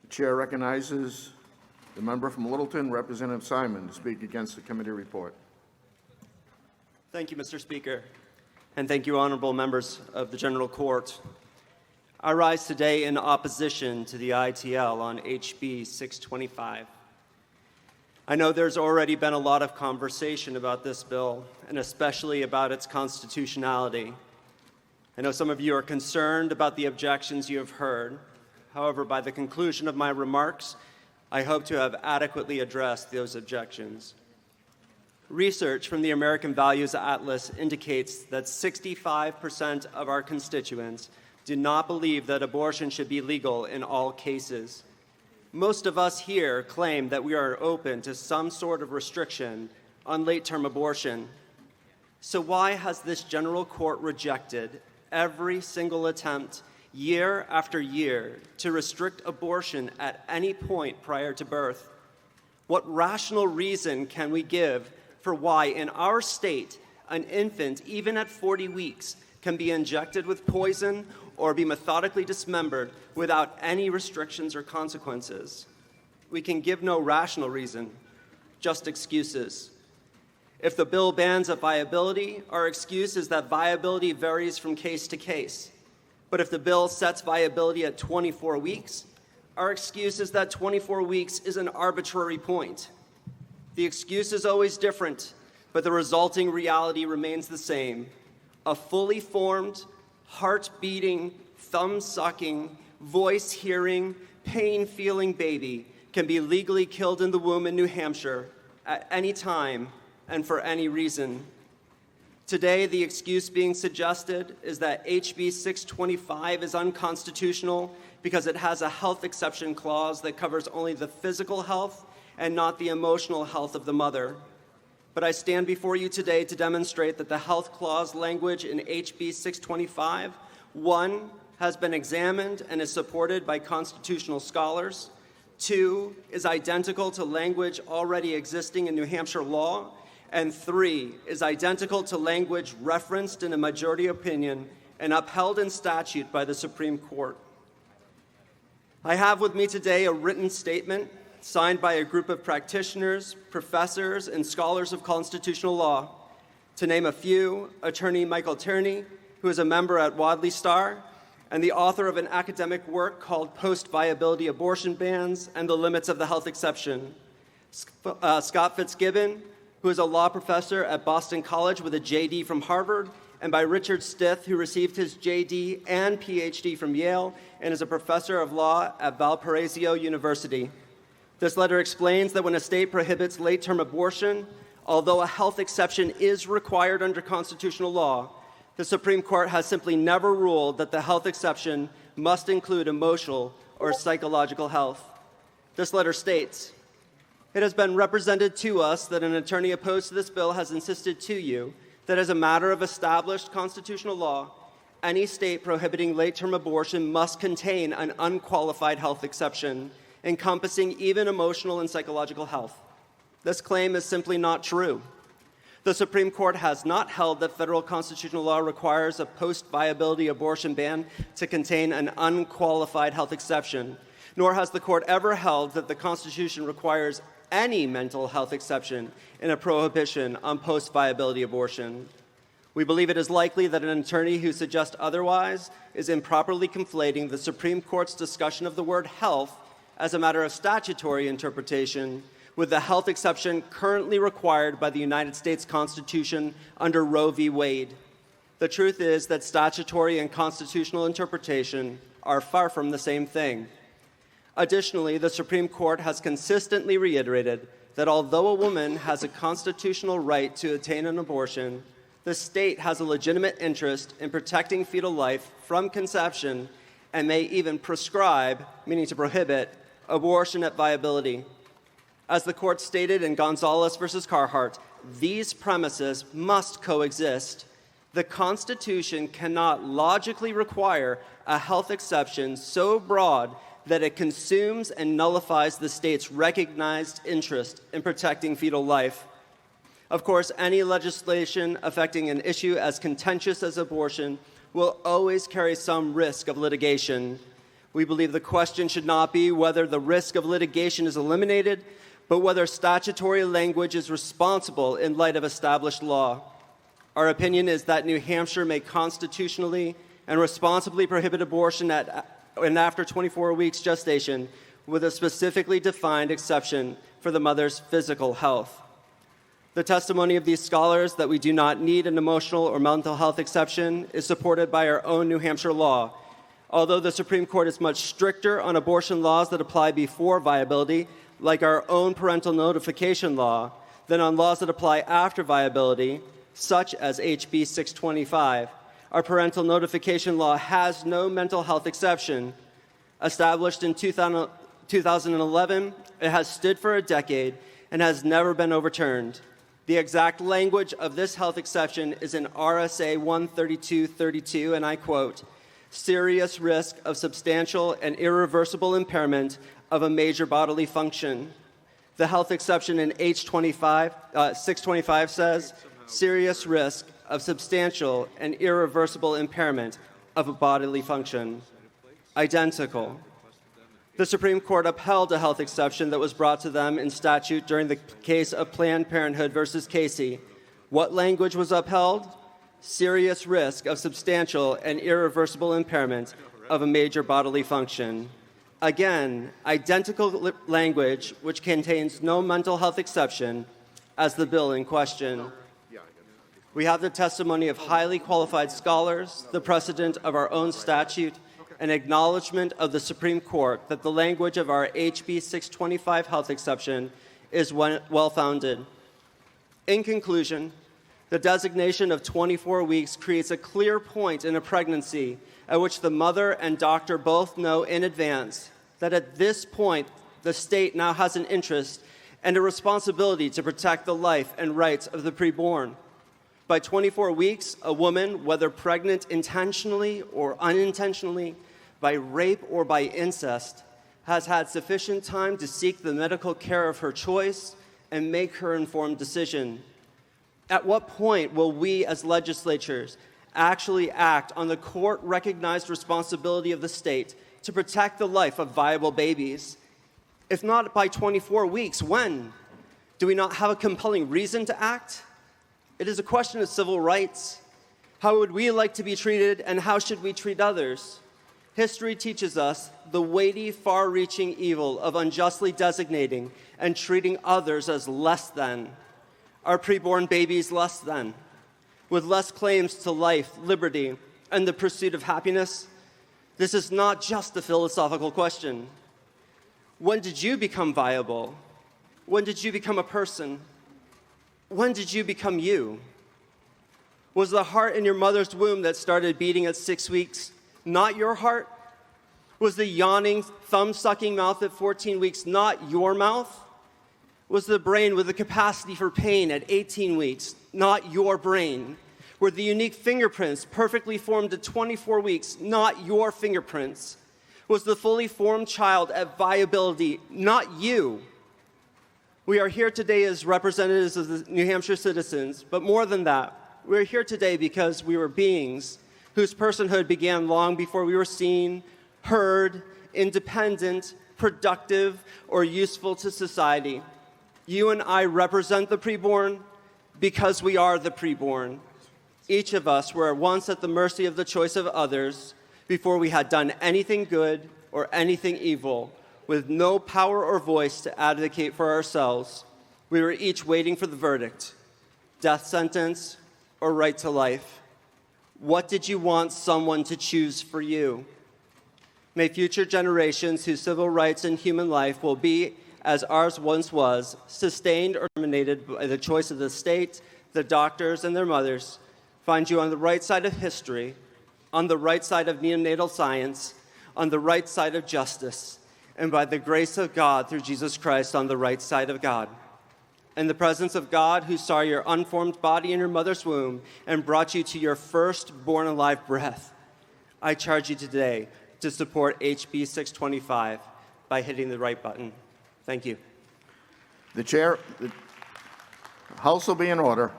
The chair recognizes the member from Littleton, Representative Simon, to speak against the committee report. Thank you, Mr. Speaker, and thank you, honorable members of the General Court. I rise today in opposition to the ITL on HB 625. I know there's already been a lot of conversation about this bill, and especially about its constitutionality. I know some of you are concerned about the objections you have heard. However, by the conclusion of my remarks, I hope to have adequately addressed those objections. Research from the American Values Atlas indicates that 65% of our constituents do not believe that abortion should be legal in all cases. Most of us here claim that we are open to some sort of restriction on late-term abortion. So why has this General Court rejected every single attempt, year after year, to restrict abortion at any point prior to birth? What rational reason can we give for why in our state an infant, even at 40 weeks, can be injected with poison or be methodically dismembered without any restrictions or consequences? We can give no rational reason, just excuses. If the bill bans at viability, our excuse is that viability varies from case to case. But if the bill sets viability at 24 weeks, our excuse is that 24 weeks is an arbitrary point. The excuse is always different, but the resulting reality remains the same. A fully formed, heart-beating, thumb-sucking, voice-hearing, pain-feeling baby can be legally killed in the womb in New Hampshire at any time and for any reason. Today, the excuse being suggested is that HB 625 is unconstitutional because it has a health exception clause that covers only the physical health and not the emotional health of the mother. But I stand before you today to demonstrate that the health clause language in HB 625, 1, has been examined and is supported by constitutional scholars, 2, is identical to language already existing in New Hampshire law, and 3, is identical to language referenced in a majority opinion and upheld in statute by the Supreme Court. I have with me today a written statement signed by a group of practitioners, professors, and scholars of constitutional law. To name a few, Attorney Michael Tierney, who is a member at Wadley Star, and the author of an academic work called Post-Viability Abortion Bans and the Limits of the Health Exception. Scott Fitzgibbon, who is a law professor at Boston College with a JD from Harvard, and by Richard Stith, who received his JD and PhD from Yale and is a professor of law at Valparaiso University. This letter explains that when a state prohibits late-term abortion, although a health exception is required under constitutional law, the Supreme Court has simply never ruled that the health exception must include emotional or psychological health. This letter states, "It has been represented to us that an attorney opposed to this bill has insisted to you that as a matter of established constitutional law, any state prohibiting late-term abortion must contain an unqualified health exception, encompassing even emotional and psychological health. This claim is simply not true. The Supreme Court has not held that federal constitutional law requires a post-viability abortion ban to contain an unqualified health exception, nor has the court ever held that the Constitution requires any mental health exception in a prohibition on post-viability abortion. We believe it is likely that an attorney who suggests otherwise is improperly conflating the Supreme Court's discussion of the word health as a matter of statutory interpretation with the health exception currently required by the United States Constitution under Roe v. Wade. The truth is that statutory and constitutional interpretation are far from the same thing. Additionally, the Supreme Court has consistently reiterated that although a woman has a constitutional right to obtain an abortion, the state has a legitimate interest in protecting fetal life from conception and may even prescribe, meaning to prohibit, abortion at viability. As the court stated in Gonzalez versus Carhart, these premises must coexist. The Constitution cannot logically require a health exception so broad that it consumes and nullifies the state's recognized interest in protecting fetal life. Of course, any legislation affecting an issue as contentious as abortion will always carry some risk of litigation. We believe the question should not be whether the risk of litigation is eliminated, but whether statutory language is responsible in light of established law. Our opinion is that New Hampshire may constitutionally and responsibly prohibit abortion and after 24 weeks gestation with a specifically defined exception for the mother's physical health. The testimony of these scholars that we do not need an emotional or mental health exception is supported by our own New Hampshire law. Although the Supreme Court is much stricter on abortion laws that apply before viability, like our own parental notification law, than on laws that apply after viability, such as HB 625, our parental notification law has no mental health exception. Established in 2011, it has stood for a decade and has never been overturned. The exact language of this health exception is in RSA 132.32, and I quote, "Serious risk of substantial and irreversible impairment of a major bodily function." The health exception in H25, 625 says, "Serious risk of substantial and irreversible impairment of a bodily function." Identical. The Supreme Court upheld a health exception that was brought to them in statute during the case of Planned Parenthood versus Casey. What language was upheld? Serious risk of substantial and irreversible impairment of a major bodily function. Again, identical language which contains no mental health exception as the bill in question. We have the testimony of highly qualified scholars, the precedent of our own statute, an acknowledgement of the Supreme Court that the language of our HB 625 health exception is well-founded. In conclusion, the designation of 24 weeks creates a clear point in a pregnancy at which the mother and doctor both know in advance that at this point, the state now has an interest and a responsibility to protect the life and rights of the preborn. By 24 weeks, a woman, whether pregnant intentionally or unintentionally, by rape or by incest, has had sufficient time to seek the medical care of her choice and make her informed decision. At what point will we as legislatures actually act on the court-recognized responsibility of the state to protect the life of viable babies? If not by 24 weeks, when? Do we not have a compelling reason to act? It is a question of civil rights. How would we like to be treated, and how should we treat others? History teaches us the weighty, far-reaching evil of unjustly designating and treating others as less than. Are preborn babies less than? With less claims to life, liberty, and the pursuit of happiness? This is not just a philosophical question. When did you become viable? When did you become a person? When did you become you? Was the heart in your mother's womb that started beating at 6 weeks not your heart? Was the yawning, thumb-sucking mouth at 14 weeks not your mouth? Was the brain with the capacity for pain at 18 weeks not your brain? Were the unique fingerprints perfectly formed at 24 weeks not your fingerprints? Was the fully formed child at viability not you? We are here today as representatives of the New Hampshire citizens, but more than that, we're here today because we were beings whose personhood began long before we were seen, heard, independent, productive, or useful to society. You and I represent the preborn because we are the preborn. Each of us were once at the mercy of the choice of others before we had done anything good or anything evil, with no power or voice to advocate for ourselves. We were each waiting for the verdict, death sentence or right to life. What did you want someone to choose for you? May future generations whose civil rights and human life will be, as ours once was, sustained or terminated by the choice of the state, the doctors, and their mothers, find you on the right side of history, on the right side of neonatal science, on the right side of justice, and by the grace of God through Jesus Christ on the right side of God. In the presence of God, who saw your unformed body in your mother's womb and brought you to your first born alive breath, I charge you today to support HB 625 by hitting the right button. Thank you. The House will be in order.